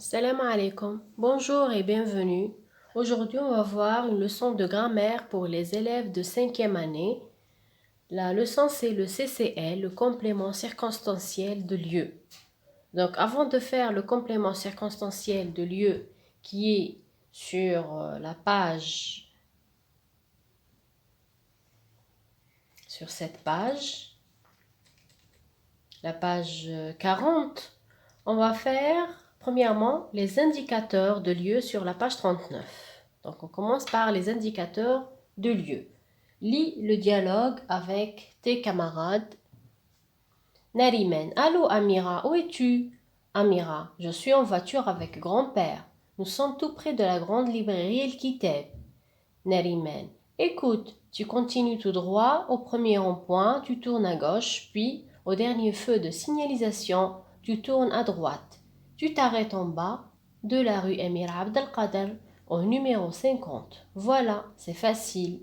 Salam alaikum. Bonjour et bienvenue. Aujourd'hui, on va voir une leçon de grammaire pour les élèves de 5e année. La leçon, c'est le CCL, le complément circonstanciel de lieu. Donc, avant de faire le complément circonstanciel de lieu qui est sur la page, sur cette page, la page 40, on va faire premièrement les indicateurs de lieu sur la page 39. Donc on commence par les indicateurs de lieu. Lis le dialogue avec tes camarades. Nariman, allô Amira, où es-tu? Amira, je suis en voiture avec grand-père. Nous sommes tout près de la grande librairie El Kitab. Nariman, écoute, tu continues tout droit, au premier rond-point, tu tournes à gauche, puis au dernier feu de signalisation, tu tournes à droite. Tu t'arrêtes en bas de la rue Emir Abdelkader au numéro 50. Voilà, c'est facile.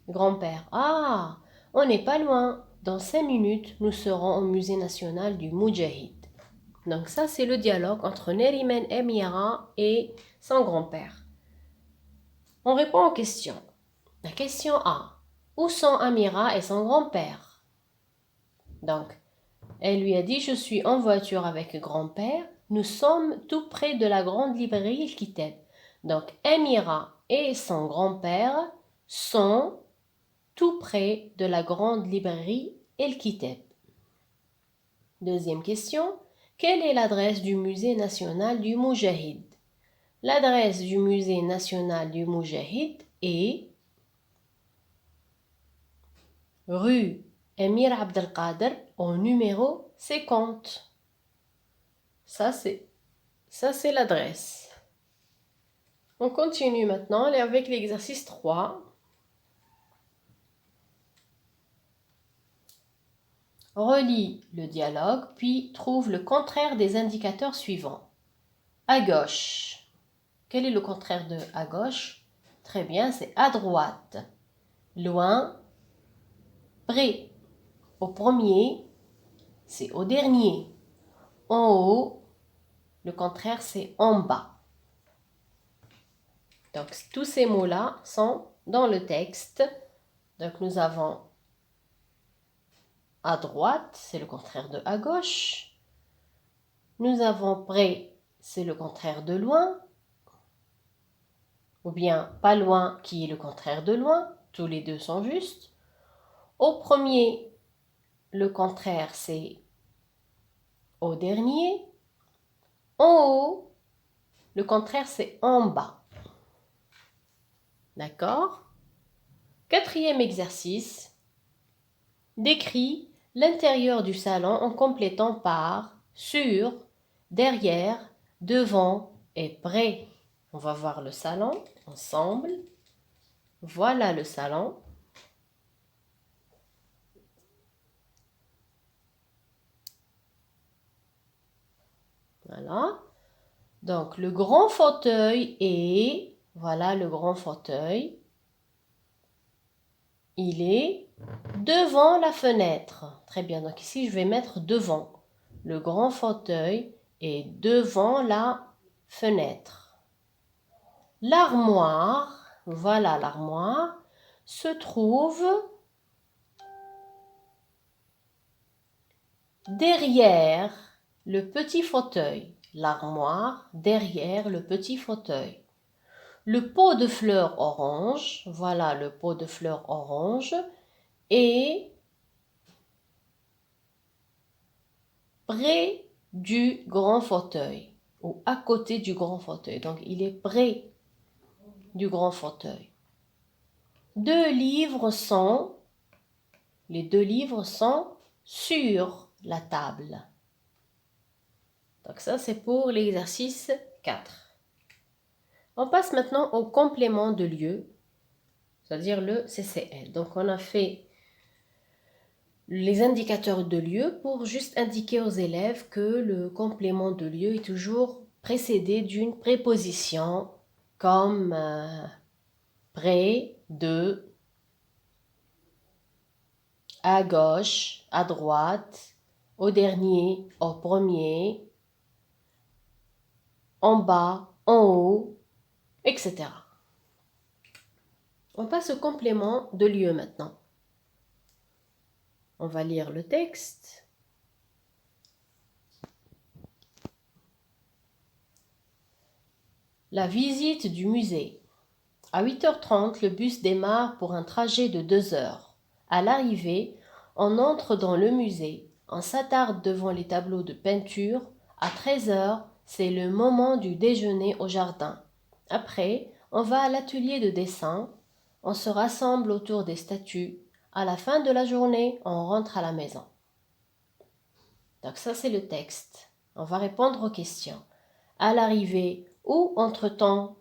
Grand-père, ah, on n'est pas loin. Dans 5 minutes, nous serons au musée national du Moudjahid. Donc ça, c'est le dialogue entre Neriman Emira et son grand-père. On répond aux questions. La question A. Où sont Amira et son grand-père? Donc, elle lui a dit, je suis en voiture avec grand-père. Nous sommes tout près de la grande librairie El Kitab. Donc, Amira et son grand-père sont tout près de la grande librairie El Kitab. Deuxième question. Quelle est l'adresse du musée national du Moudjahid? L'adresse du musée national du Moudjahid est rue Emir Abdelkader au numéro 50. Ça, c'est l'adresse. On continue maintenant avec l'exercice 3. Relis le dialogue, puis trouve le contraire des indicateurs suivants. À gauche. Quel est le contraire de à gauche? Très bien, c'est à droite. Loin, près. Au premier, c'est au dernier. En haut, le contraire, c'est en bas. Donc, tous ces mots-là sont dans le texte. Donc, nous avons à droite, c'est le contraire de à gauche. Nous avons près, c'est le contraire de loin. Ou bien pas loin, qui est le contraire de loin. Tous les deux sont justes. Au premier, le contraire, c'est au dernier. En haut, le contraire, c'est en bas. D'accord? Quatrième exercice. Décris l'intérieur du salon en complétant par sur, derrière, devant et près. On va voir le salon ensemble. Voilà le salon. Voilà. Donc le grand fauteuil est, voilà le grand fauteuil. Il est devant la fenêtre. Très bien, donc ici je vais mettre devant. Le grand fauteuil est devant la fenêtre. L'armoire, voilà l'armoire, se trouve derrière le petit fauteuil. L'armoire derrière le petit fauteuil. Le pot de fleurs orange, voilà le pot de fleurs orange, est près du grand fauteuil ou à côté du grand fauteuil. Donc, il est près du grand fauteuil. Les deux livres sont sur la table. Donc ça, c'est pour l'exercice 4. On passe maintenant au complément de lieu, c'est-à-dire le CCL. Donc, on a fait les indicateurs de lieu pour juste indiquer aux élèves que le complément de lieu est toujours précédé d'une préposition comme près, de, à gauche, à droite, au dernier, au premier, en bas, en haut, etc. On passe au complément de lieu maintenant. On va lire le texte. La visite du musée. À 8h30, le bus démarre pour un trajet de 2 heures. À l'arrivée, on entre dans le musée. On s'attarde devant les tableaux de peinture. À 13h, c'est le moment du déjeuner au jardin. Après, on va à l'atelier de dessin. On se rassemble autour des statues. À la fin de la journée, on rentre à la maison. Donc ça, c'est le texte. On va répondre aux questions. À l'arrivée ou entre-temps.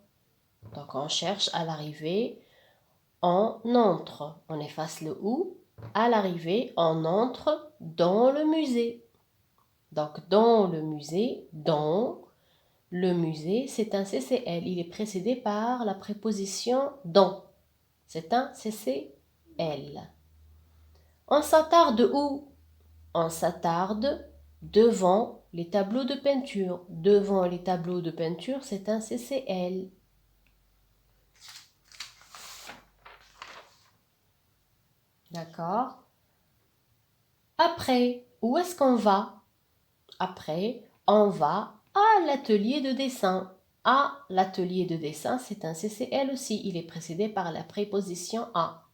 Donc on cherche à l'arrivée. On entre. On efface le ou. À l'arrivée, on entre dans le musée. Donc dans le musée, c'est un CCL. Il est précédé par la préposition dans. C'est un CCL. On s'attarde où? On s'attarde devant les tableaux de peinture. Devant les tableaux de peinture, c'est un CCL. D'accord? Après, où est-ce qu'on va? Après, on va à l'atelier de dessin. À l'atelier de dessin, c'est un CCL aussi. Il est précédé par la préposition à.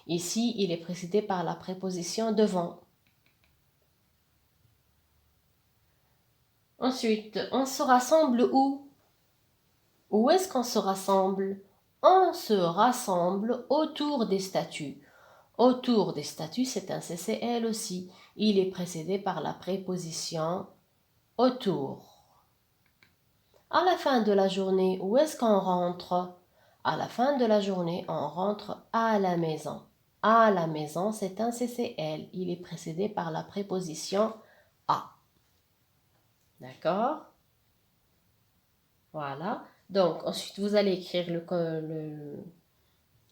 Ici, il est précédé par la préposition devant. Ensuite, on se rassemble où? Où est-ce qu'on se rassemble? On se rassemble autour des statues. Autour des statues, c'est un CCL aussi. Il est précédé par la préposition autour. À la fin de la journée, où est-ce qu'on rentre? À la fin de la journée, on rentre à la maison. À la maison, c'est un CCL. Il est précédé par la préposition à. D'accord? Voilà. Donc, ensuite, vous allez écrire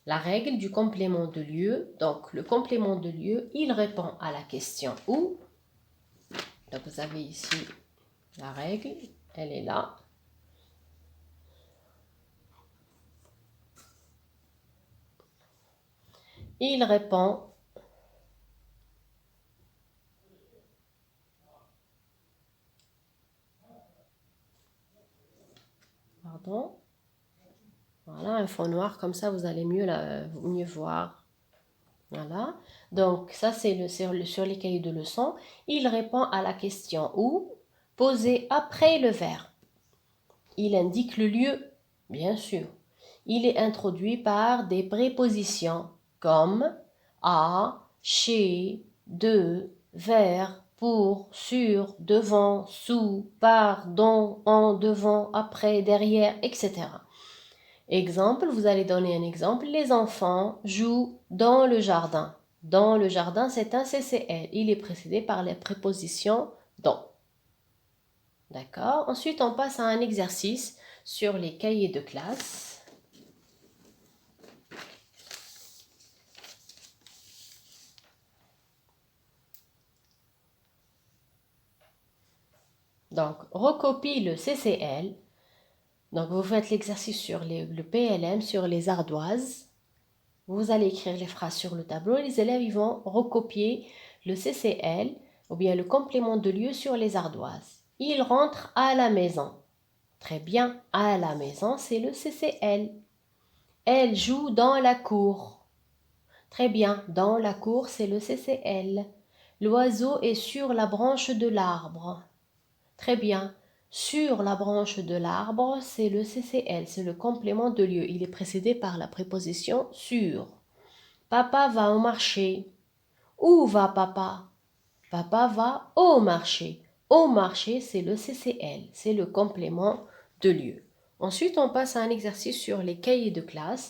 la règle du complément de lieu. Donc, le complément de lieu, il répond à la question où. Donc, vous avez ici la règle. Elle est là. Il répond pardon. Voilà, un fond noir, comme ça vous allez mieux voir. Voilà. Donc, ça c'est sur les cahiers de leçons. Il répond à la question où, posée après le verbe. Il indique le lieu, bien sûr. Il est introduit par des prépositions comme à, chez, de, vers, pour, sur, devant, sous, par, dans, en, devant, après, derrière, etc. Exemple, vous allez donner un exemple. Les enfants jouent dans le jardin. Dans le jardin, c'est un CCL. Il est précédé par les prépositions dans. D'accord? Ensuite, on passe à un exercice sur les cahiers de classe. Donc, recopie le CCL. Donc, vous faites l'exercice sur le PLM, sur les ardoises. Vous allez écrire les phrases sur le tableau et les élèves ils vont recopier le CCL ou bien le complément de lieu sur les ardoises. Ils rentrent à la maison. Très bien, à la maison, c'est le CCL. Elle joue dans la cour. Très bien, dans la cour, c'est le CCL. L'oiseau est sur la branche de l'arbre. Très bien. Sur la branche de l'arbre, c'est le CCL, c'est le complément de lieu. Il est précédé par la préposition sur. Papa va au marché. Où va papa? Papa va au marché. Au marché, c'est le CCL, c'est le complément de lieu. Ensuite, on passe à un exercice sur les cahiers de classe.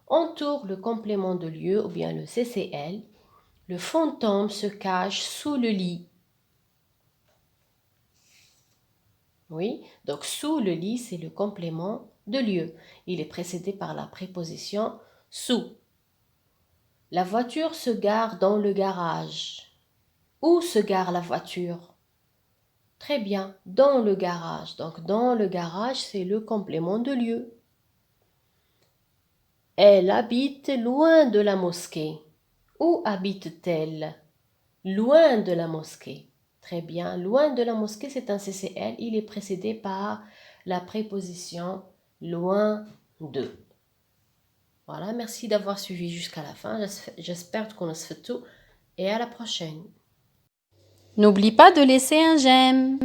Entoure le complément de lieu ou bien le CCL. Le fantôme se cache sous le lit. Oui, donc sous le lit, c'est le complément de lieu. Il est précédé par la préposition sous. La voiture se gare dans le garage. Où se gare la voiture? Très bien. Dans le garage. Donc, dans le garage, c'est le complément de lieu. Elle habite loin de la mosquée. Où habite-t-elle? Loin de la mosquée. Très bien. Loin de la mosquée, c'est un CCL. Il est précédé par la préposition loin de. Voilà, merci d'avoir suivi jusqu'à la fin. J'espère qu'on a fait tout et à la prochaine. N'oublie pas de laisser un j'aime.